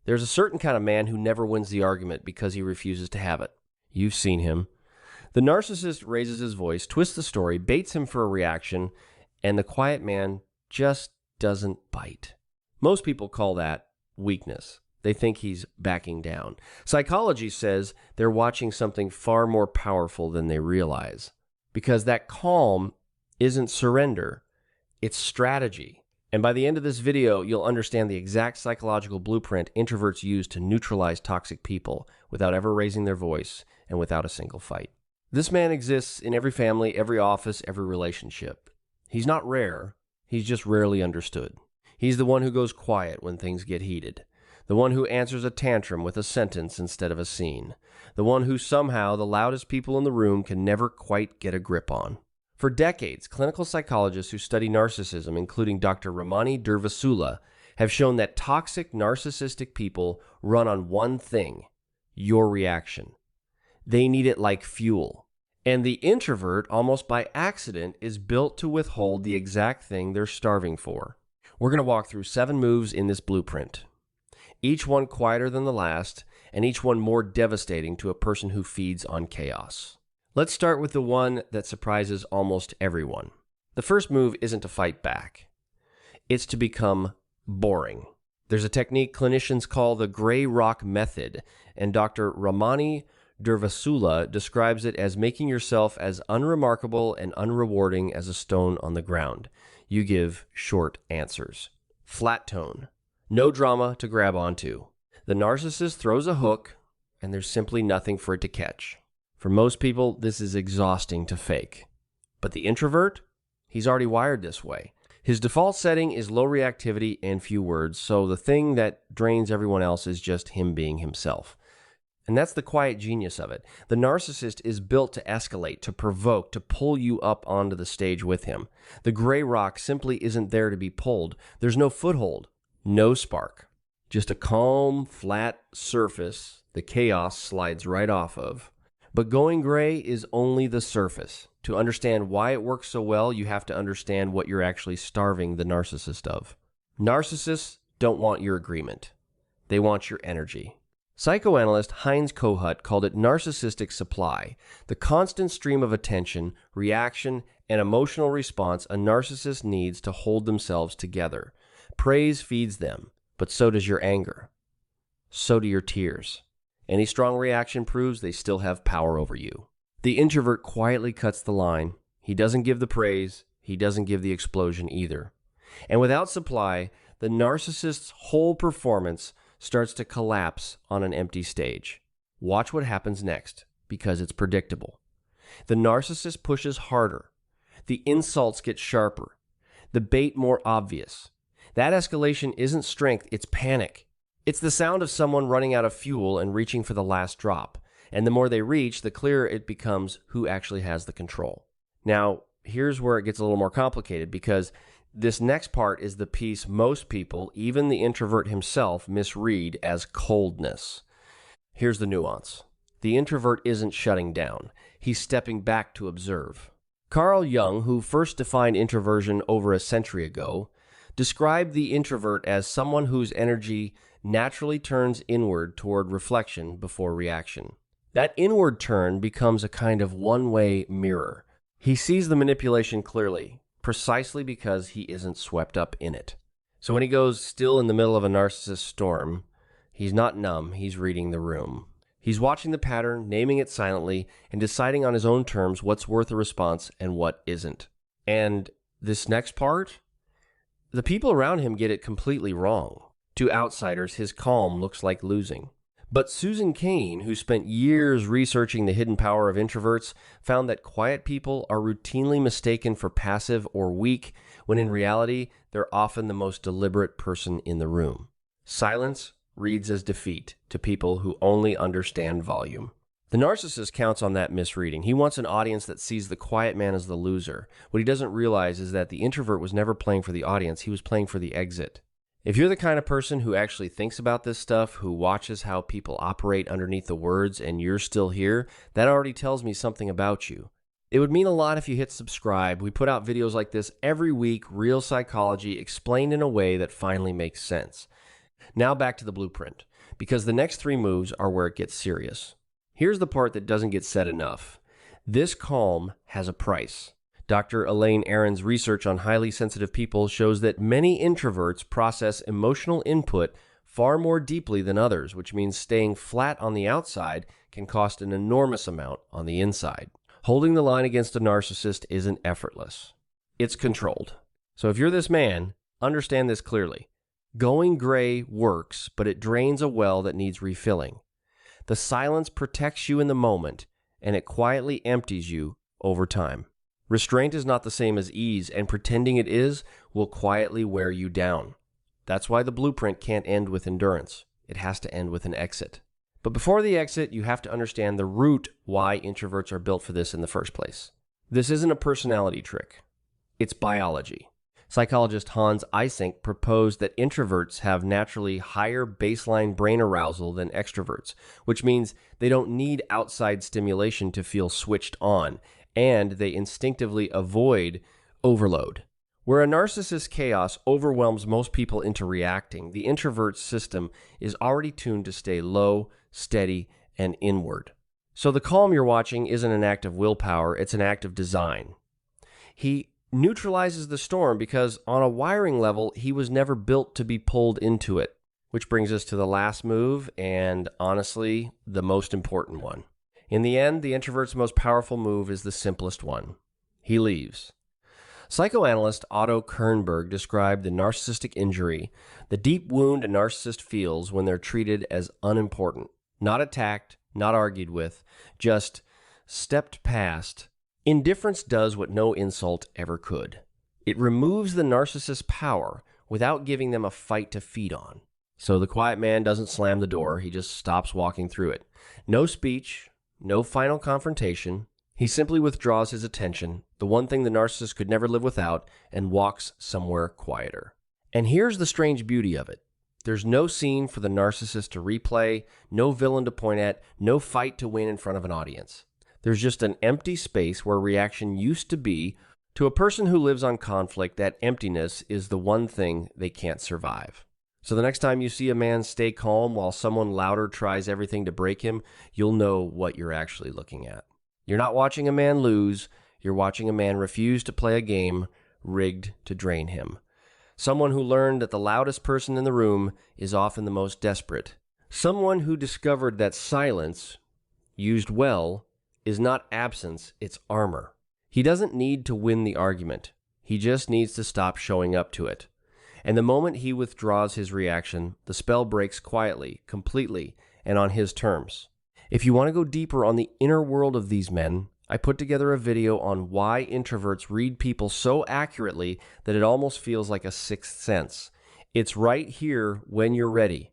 There's a certain kind of man who never wins the argument because he refuses to have it. You've seen him. The narcissist raises his voice, twists the story, baits him for a reaction, and the quiet man just doesn't bite. Most people call that weakness. They think he's backing down. Psychology says they're watching something far more powerful than they realize, because that calm isn't surrender, it's strategy. And by the end of this video, you'll understand the exact psychological blueprint introverts use to neutralize toxic people without ever raising their voice and without a single fight. This man exists in every family, every office, every relationship. He's not rare, he's just rarely understood. He's the one who goes quiet when things get heated. The one who answers a tantrum with a sentence instead of a scene. The one who somehow the loudest people in the room can never quite get a grip on. For decades, clinical psychologists who study narcissism, including Dr. Ramani Durvasula, have shown that toxic narcissistic people run on one thing: your reaction. They need it like fuel. And the introvert, almost by accident, is built to withhold the exact thing they're starving for. We're going to walk through 7 moves in this blueprint, each one quieter than the last, and each one more devastating to a person who feeds on chaos. Let's start with the one that surprises almost everyone. The first move isn't to fight back. It's to become boring. There's a technique clinicians call the gray rock method, and Dr. Ramani Durvasula describes it as making yourself as unremarkable and unrewarding as a stone on the ground. You give short answers. Flat tone. No drama to grab onto. The narcissist throws a hook, and there's simply nothing for it to catch. For most people, this is exhausting to fake. But the introvert? He's already wired this way. His default setting is low reactivity and few words, so the thing that drains everyone else is just him being himself. And that's the quiet genius of it. The narcissist is built to escalate, to provoke, to pull you up onto the stage with him. The gray rock simply isn't there to be pulled. There's no foothold, no spark. Just a calm, flat surface the chaos slides right off of. But going gray is only the surface. To understand why it works so well, you have to understand what you're actually starving the narcissist of. Narcissists don't want your agreement. They want your energy. Psychoanalyst Heinz Kohut called it narcissistic supply, the constant stream of attention, reaction, and emotional response a narcissist needs to hold themselves together. Praise feeds them, but so does your anger. So do your tears. Any strong reaction proves they still have power over you. The introvert quietly cuts the line. He doesn't give the praise. He doesn't give the explosion either. And without supply, the narcissist's whole performance starts to collapse on an empty stage. Watch what happens next, because it's predictable. The narcissist pushes harder. The insults get sharper. The bait more obvious. That escalation isn't strength, it's panic. It's the sound of someone running out of fuel and reaching for the last drop. And the more they reach, the clearer it becomes who actually has the control. Now, here's where it gets a little more complicated, because this next part is the piece most people, even the introvert himself, misread as coldness. Here's the nuance. The introvert isn't shutting down. He's stepping back to observe. Carl Jung, who first defined introversion over a century ago, described the introvert as someone whose energy naturally turns inward toward reflection before reaction. That inward turn becomes a kind of one-way mirror. He sees the manipulation clearly, precisely because he isn't swept up in it. So when he goes still in the middle of a narcissist storm, he's not numb, he's reading the room. He's watching the pattern, naming it silently, and deciding on his own terms what's worth a response and what isn't. And this next part, the people around him get it completely wrong. To outsiders, his calm looks like losing. But Susan Cain, who spent years researching the hidden power of introverts, found that quiet people are routinely mistaken for passive or weak, when in reality, they're often the most deliberate person in the room. Silence reads as defeat to people who only understand volume. The narcissist counts on that misreading. He wants an audience that sees the quiet man as the loser. What he doesn't realize is that the introvert was never playing for the audience, he was playing for the exit. If you're the kind of person who actually thinks about this stuff, who watches how people operate underneath the words, and you're still here, that already tells me something about you. It would mean a lot if you hit subscribe. We put out videos like this every week, real psychology explained in a way that finally makes sense. Now back to the blueprint, because the next 3 moves are where it gets serious. Here's the part that doesn't get said enough. This calm has a price. Dr. Elaine Aron's research on highly sensitive people shows that many introverts process emotional input far more deeply than others, which means staying flat on the outside can cost an enormous amount on the inside. Holding the line against a narcissist isn't effortless. It's controlled. So if you're this man, understand this clearly. Going gray works, but it drains a well that needs refilling. The silence protects you in the moment, and it quietly empties you over time. Restraint is not the same as ease, and pretending it is will quietly wear you down. That's why the blueprint can't end with endurance. It has to end with an exit. But before the exit, you have to understand the root why introverts are built for this in the first place. This isn't a personality trick. It's biology. Psychologist Heinz Eysenck proposed that introverts have naturally higher baseline brain arousal than extroverts, which means they don't need outside stimulation to feel switched on, and they instinctively avoid overload. Where a narcissist's chaos overwhelms most people into reacting, the introvert's system is already tuned to stay low, steady, and inward. So the calm you're watching isn't an act of willpower, it's an act of design. He neutralizes the storm because on a wiring level, he was never built to be pulled into it. Which brings us to the last move, and honestly, the most important one. In the end, the introvert's most powerful move is the simplest one. He leaves. Psychoanalyst Otto Kernberg described the narcissistic injury, the deep wound a narcissist feels when they're treated as unimportant, not attacked, not argued with, just stepped past. Indifference does what no insult ever could. It removes the narcissist's power without giving them a fight to feed on. So the quiet man doesn't slam the door, he just stops walking through it. No speech, no final confrontation. He simply withdraws his attention, the one thing the narcissist could never live without, and walks somewhere quieter. And here's the strange beauty of it. There's no scene for the narcissist to replay, no villain to point at, no fight to win in front of an audience. There's just an empty space where reaction used to be. To a person who lives on conflict, that emptiness is the one thing they can't survive. So the next time you see a man stay calm while someone louder tries everything to break him, you'll know what you're actually looking at. You're not watching a man lose, you're watching a man refuse to play a game rigged to drain him. Someone who learned that the loudest person in the room is often the most desperate. Someone who discovered that silence, used well, is not absence, it's armor. He doesn't need to win the argument. He just needs to stop showing up to it. And the moment he withdraws his reaction, the spell breaks quietly, completely, and on his terms. If you want to go deeper on the inner world of these men, I put together a video on why introverts read people so accurately that it almost feels like a sixth sense. It's right here when you're ready.